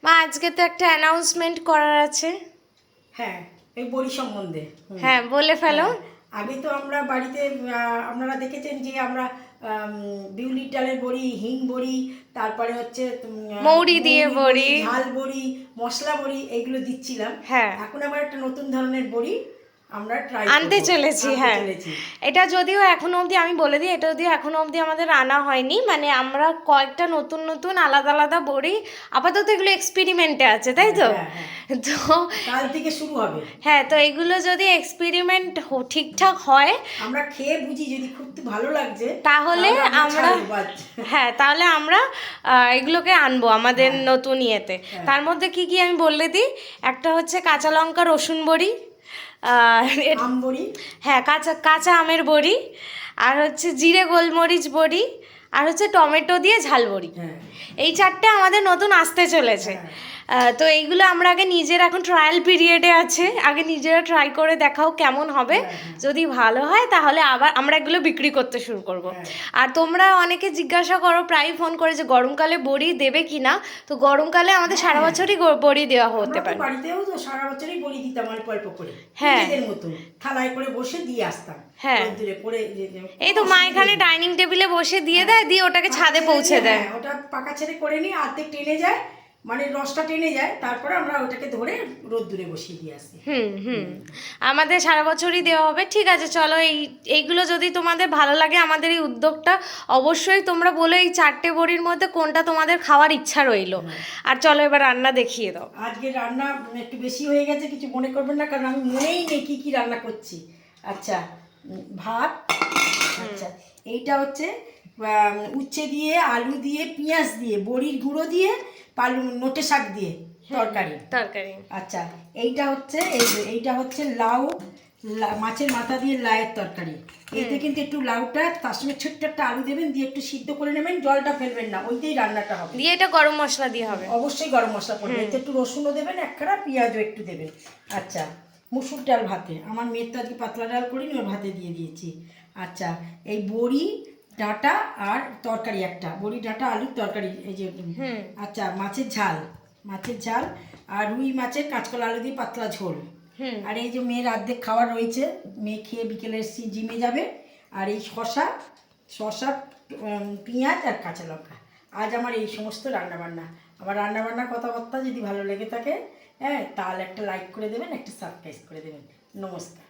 মা আজকে তো একটা অ্যানাউন্সমেন্ট করার আছে। হ্যাঁ, এই বড়ি সম্বন্ধে। হ্যাঁ, বলে ফেলো। আগে তো আমরা বাড়িতে আপনারা দেখেছেন যে আমরা বিউলির ডালের বড়ি, হিং বড়ি, তারপরে হচ্ছে মৌরি দিয়ে বড়ি, ঝাল বড়ি, মশলা বড়ি এইগুলো দিচ্ছিলাম। হ্যাঁ, এখন আবার একটা নতুন ধরনের বড়ি আমরা আনতে চলেছি। হ্যাঁ, এটা যদিও এখনো অবধি আমি বলে দিই, এটা যদিও এখনো অবধি আমাদের আনা হয়নি, মানে আমরা কয়েকটা নতুন নতুন আলাদা আলাদা বড়ি আপাতত এগুলো এক্সপেরিমেন্টে আছে, তাই তো? তো কাল থেকে শুরু হবে। হ্যাঁ, তো এগুলো যদি এক্সপেরিমেন্ট ঠিকঠাক হয়, আমরা খেয়ে বুঝি যদি খুব ভালো লাগছে তাহলে আমরা হ্যাঁ, তাহলে আমরা এগুলোকে আনবো আমাদের নতুন ইয়েতে। তার মধ্যে কি কি আমি বলে দিই, একটা হচ্ছে কাঁচা লঙ্কা রসুন বড়ি, আম বড়ি, হ্যাঁ কাঁচা কাঁচা আমের বড়ি, আর হচ্ছে জিরে গোলমরিচ বড়ি, আর হচ্ছে টমেটো দিয়ে ঝাল বড়ি। এই চারটে আমাদের নতুন আসতে চলেছে। তো এইগুলো আমরা আগে নিজেরা, এখন ট্রায়াল পিরিয়ডে আছে, আগে নিজেরা ট্রাই করে দেখাও কেমন হবে। যদি ভালো হয় তাহলে আবার আমরা এগুলো বিক্রি করতে শুরু করব। আর তোমরা অনেকে জিজ্ঞাসা করো, প্রায় ফোন করে যে গরমকালে বড়ি দেবে কি না। তো গরমকালে আমাদের সারা বছরই বড়ি দেওয়া হতে পারে। বাড়িতেও তো সারা বছরই বড়ি দিতাম অল্প অল্প করে, নিজেদের মতন থালায় করে বসে দিয়ে আসতাম। হ্যাঁ, এই তো মা এখানে ডাইনিং টেবিলে বসে দিয়ে দেয়, দিয়ে ওটাকে ছাদে পৌঁছে দেয়। ওটা পাকা ছেড়ে করে নিই, অর্ধেক টেনে যায়, মানে রসটা টেনে যায়, তারপরে আমরা ওটাকে ধরে রোদ্দুরে বসিয়ে দিয়ে আসি। আমাদের সারা বছরই দেওয়া হবে। ঠিক আছে, চলো এইগুলো যদি তোমাদের ভালো লাগে, আমাদের এই উদ্যোগটা, অবশ্যই তোমরা বলো এই চারটে বড়ির মধ্যে কোনটা তোমাদের খাওয়ার ইচ্ছা রইলো। আর চলো এবার রান্না দেখিয়ে দাও। আজকে রান্না একটু বেশি হয়ে গেছে, কিছু মনে করবেন না, কারণ আমি মনেই নেই কি কি রান্না করছি। আচ্ছা, ভাত, আচ্ছা এইটা হচ্ছে উচ্ছে দিয়ে, আলু দিয়ে, পেঁয়াজ দিয়ে, বড়ির গুঁড়ো দিয়ে, নোটে শাক দিয়ে তরকারি। আচ্ছা, এইটা হচ্ছে লাউ, মাছের মাথা দিয়ে লাউয়ের তরকারি। এতে কিন্তু একটু লাউটা, তার সঙ্গে ছোট্ট একটা আলু দেবেন, দিয়ে একটু সিদ্ধ করে নেবেন, জলটা ফেলবেন না, ওইটাই রান্নাটা হবে। দিয়ে এটা গরম মশলা দিয়ে হবে, অবশ্যই গরম মশলা পড়বে, এতে একটু রসুনও দেবেন, একটা পেঁয়াজও একটু দেবেন। আচ্ছা, মুসুর ডাল ভাতে, আমার মেয়ের তো আজকে পাতলা ডাল করিনি, ওর ভাতে দিয়ে দিয়েছি। আচ্ছা, এই বড়ি ডাঁটা আর তরকারি, একটা বড়ি ডাঁটা আলুর তরকারি, এই যে। আচ্ছা, মাছের ঝাল আর রুই মাছের কাঁচকলা আলু দিয়ে পাতলা ঝোল। আর এই যে মেয়ের অর্ধেক খাওয়ার রয়েছে, মেয়ে খেয়ে বিকেলে জিমে যাবে। আর এই শশা, পেঁয়াজ আর কাঁচা লঙ্কা। আজ আমার এই সমস্ত রান্নাবান্না। আমার রান্নাবান্নার কথাবার্তা যদি ভালো লেগে থাকে, হ্যাঁ, তাহলে একটা লাইক করে দেবেন, একটা সাবস্ক্রাইব করে দেবেন। নমস্কার।